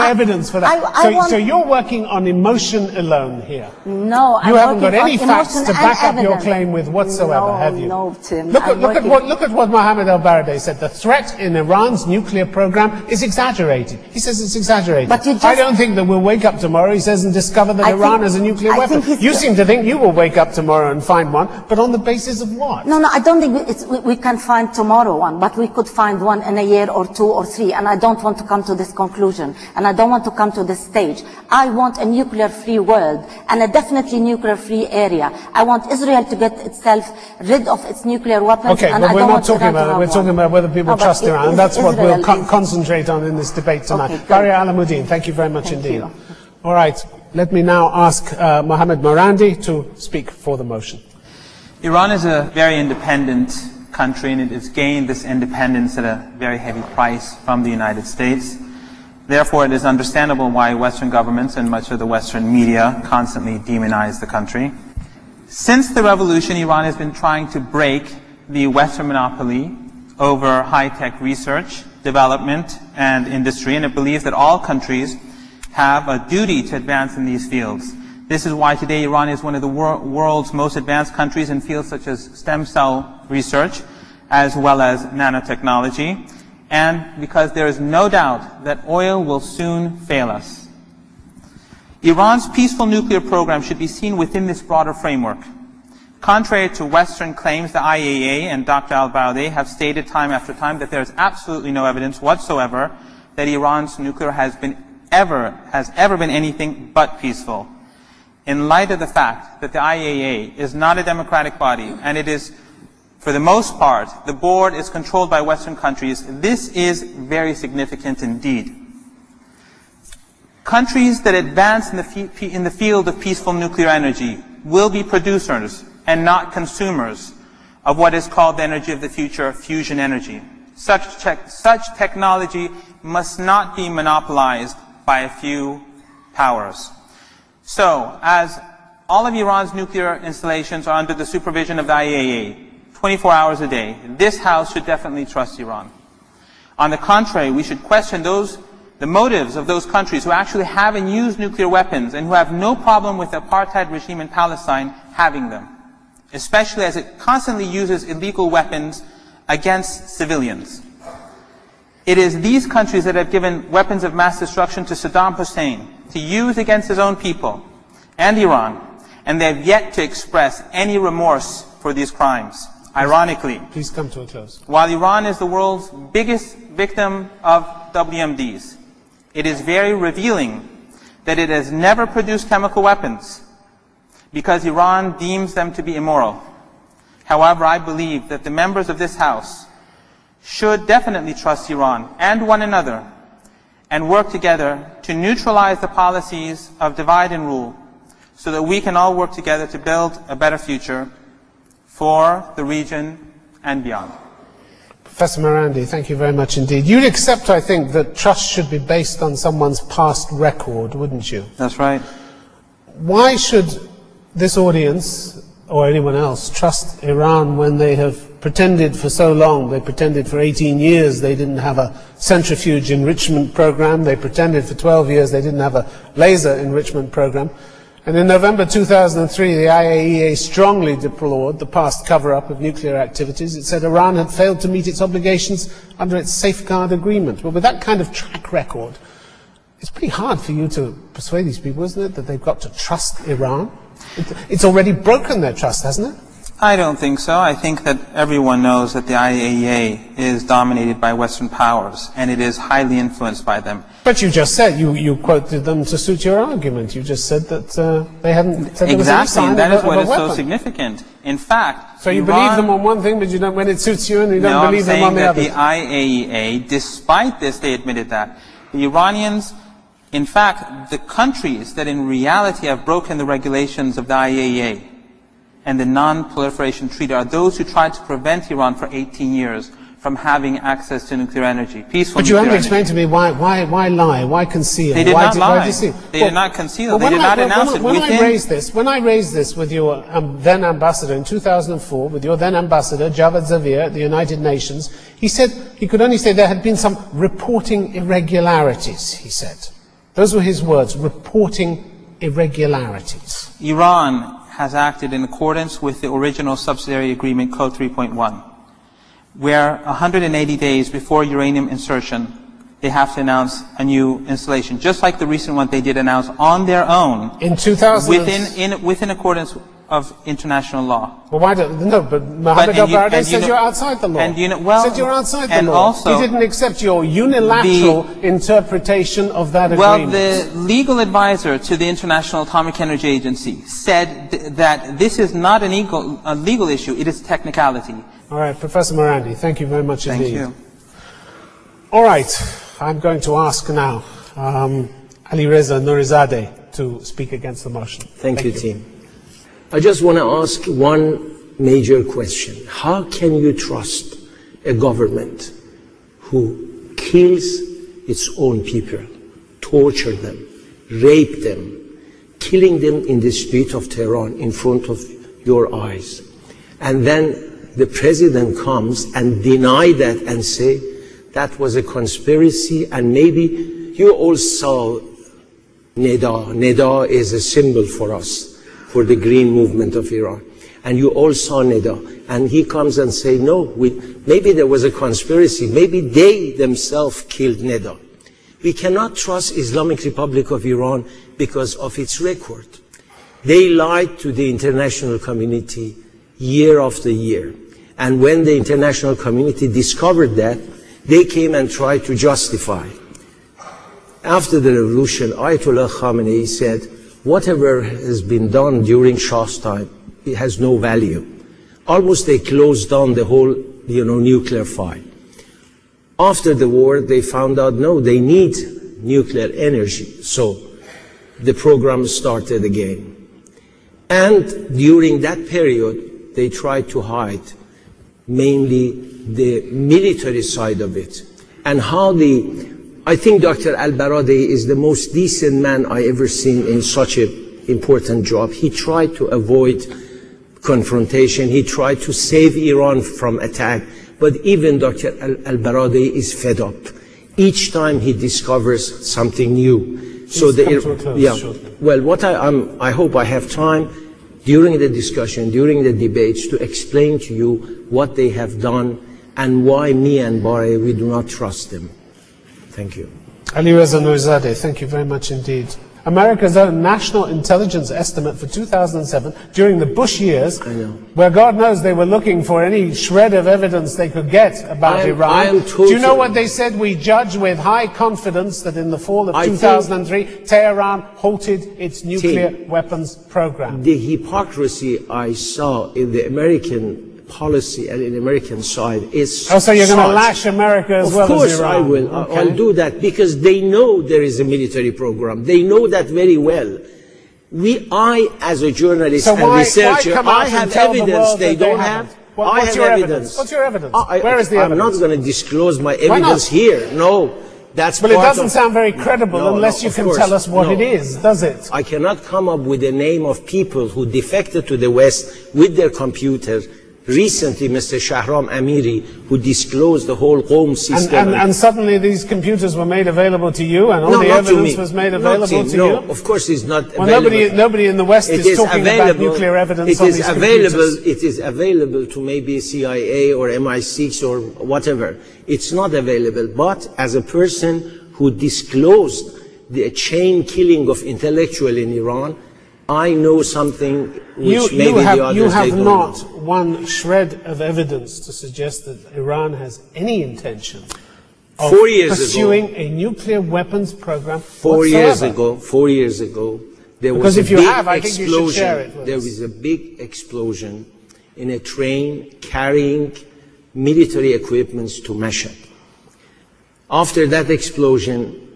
evidence for that. So you're working on emotion alone here. No, you haven't got any facts to back up your claim with whatsoever, have you? No, Tim. Look at what Mohammed al-Baradei said. The threat in Iran's nuclear program is exaggerated. He says it's exaggerated. But I don't think that we'll wake up tomorrow, he says, and discover that Iran has a nuclear weapon. You seem to think you will wake up tomorrow and find one, but on the basis of what? No, I don't think we can find tomorrow one, but we could find one in a year or 2 or 3, and I don't want to come to this conclusion, and I don't want to come to this stage. I want a nuclear-free world, and a definitely nuclear-free area. I want Israel to get itself rid of its nuclear weapons. Okay, and but we're not talking about that. We're talking about whether people trust Iran, and that's what we'll concentrate on in this debate tonight. Okay, Baria Alamuddin, thank you very much indeed. All right, let me now ask Mohammed Merandi to speak for the motion. Iran is a very independent country, and it has gained this independence at a very heavy price from the United States. Therefore, it is understandable why Western governments and much of the Western media constantly demonize the country. Since the revolution, Iran has been trying to break the Western monopoly over high-tech research, development, and industry, and it believes that all countries have a duty to advance in these fields. This is why today Iran is one of the world's most advanced countries in fields such as stem cell research, as well as nanotechnology, and because there is no doubt that oil will soon fail us. Iran's peaceful nuclear program should be seen within this broader framework. Contrary to Western claims, the IAEA and Dr. al-Baradei have stated time after time that there is absolutely no evidence whatsoever that Iran's nuclear has ever been anything but peaceful. In light of the fact that the IAEA is not a democratic body, and it is, for the most part, the board is controlled by Western countries, this is very significant indeed. Countries that advance in the field of peaceful nuclear energy will be producers and not consumers of what is called the energy of the future, fusion energy. Such technology must not be monopolized by a few powers. So, as all of Iran's nuclear installations are under the supervision of the IAEA, 24 hours a day, this House should definitely trust Iran. On the contrary, we should question the motives of those countries who actually have and use nuclear weapons and who have no problem with the apartheid regime in Palestine having them, especially as it constantly uses illegal weapons against civilians. It is these countries that have given weapons of mass destruction to Saddam Hussein to use against his own people and Iran, and they have yet to express any remorse for these crimes. Ironically, please come to a close. While Iran is the world's biggest victim of WMDs, it is very revealing that it has never produced chemical weapons because Iran deems them to be immoral. However, I believe that the members of this House should definitely trust Iran and one another and work together to neutralize the policies of divide and rule so that we can all work together to build a better future for the region and beyond. Professor Merandi, thank you very much indeed. You'd accept, I think, that trust should be based on someone's past record, wouldn't you? That's right. Why should this audience, or anyone else, trust Iran when they have pretended for so long? They pretended for 18 years they didn't have a centrifuge enrichment program. They pretended for 12 years they didn't have a laser enrichment program. And in November 2003, the IAEA strongly deplored the past cover-up of nuclear activities. It said Iran had failed to meet its obligations under its safeguard agreement. Well, with that kind of track record, it's pretty hard for you to persuade these people, isn't it, that they've got to trust Iran? It's already broken their trust, hasn't it? I don't think so. I think that everyone knows that the IAEA is dominated by Western powers, and it is highly influenced by them. But you just said, you quoted them to suit your argument. You just said that they hadn't said there was any sign that of is what is weapon. so significant. In fact, so you believe them on one thing, but you don't, when it suits you, and you don't believe them on the other. No, I'm saying that the IAEA, despite this, they admitted that. The Iranians, in fact, the countries that in reality have broken the regulations of the IAEA and the Non-Proliferation Treaty are those who tried to prevent Iran for 18 years from having access to nuclear enery, peaceful nuclear energy. But you haven't explained to me why lie, why conceal? They did not lie. They did not conceal. They did not announce it. When I raised this with your then ambassador in 2004, with your then ambassador Javad Zarif at the United Nations, he said he could only say there had been some reporting irregularities. He said. Those were his words, reporting irregularities. Iran has acted in accordance with the original subsidiary agreement code 3.1, where 180 days before uranium insertion, they have to announce a new installation, just like the recent one they did announce on their own. In 2000, within accordance of international law. Well, why don't, no, but Mohammed al-Baradei says you're outside the law. And you know, well, said you're outside the and law. Also, he didn't accept your unilateral interpretation of that agreement. Well, the legal advisor to the International Atomic Energy Agency said that this is not a legal issue, it is technicality. All right, Professor Merandi, thank you very much indeed. Thank you. All right, I'm going to ask now Alireza Nourizadeh to speak against the motion. Thank you, team. I just want to ask one major question. How can you trust a government who kills its own people, torture them, rape them, killing them in the street of Tehran in front of your eyes, and then the president comes and deny that and say that was a conspiracy, and maybe you all saw Nida. Nida is a symbol for us, for the green movement of Iran. And you all saw Nida. And he comes and say, no, maybe there was a conspiracy. Maybe they themselves killed Nida. We cannot trust Islamic Republic of Iran because of its record. They lied to the international community year after year. And when the international community discovered that, they came and tried to justify. After the revolution, Ayatollah Khamenei said, whatever has been done during Shah's time, it has no value. Almost they closed down the whole, nuclear file. After the war, they found out, no, they need nuclear energy. So the program started again. And during that period, they tried to hide mainly the military side of it. And how I think Dr. al-Baradei is the most decent man I ever seen in such an important job. He tried to avoid confrontation. He tried to save Iran from attack. But even Dr. al-Baradei is fed up. Each time he discovers something new. So well, what I hope I have time during the discussion, during the debates, to explain to you what they have done and why me and Barre, we do not trust them. Thank you. Alireza Nourizadeh, thank you very much indeed. America's own National Intelligence Estimate for 2007, during the Bush years, where God knows they were looking for any shred of evidence they could get about Iran. Do you know what they said? We judge with high confidence that in the fall of 2003, Tehran halted its nuclear weapons program. The hypocrisy I saw in the American policy and in the American side is so you're going to lash America as well as Iran? Of course I will. Okay. I'll do that because they know there is a military program. They know that very well. I, as a journalist and researcher, I have evidence they don't have. What's your evidence? What's your evidence? Where is the evidence? I'm not going to disclose my evidence here. No. That's but it doesn't sound very credible unless you can tell us what it is, does it? I cannot come up with the name of people who defected to the West with their computer. Recently, Mr. Shahram Amiri, who disclosed the whole home system. And suddenly these computers were made available to you, and all the evidence was made available to you? No, of course it's not available. Nobody in the West is talking about nuclear evidence on these computers. It is available to maybe CIA or MI6 or whatever. It's not available. But as a person who disclosed the chain killing of intellectuals in Iran, I know something which maybe the others you have don't not know. one shred of evidence to suggest that Iran has any intention of pursuing a nuclear weapons program Four years ago, there was a big explosion. There was a big explosion in a train carrying military equipment to Mashhad. After that explosion,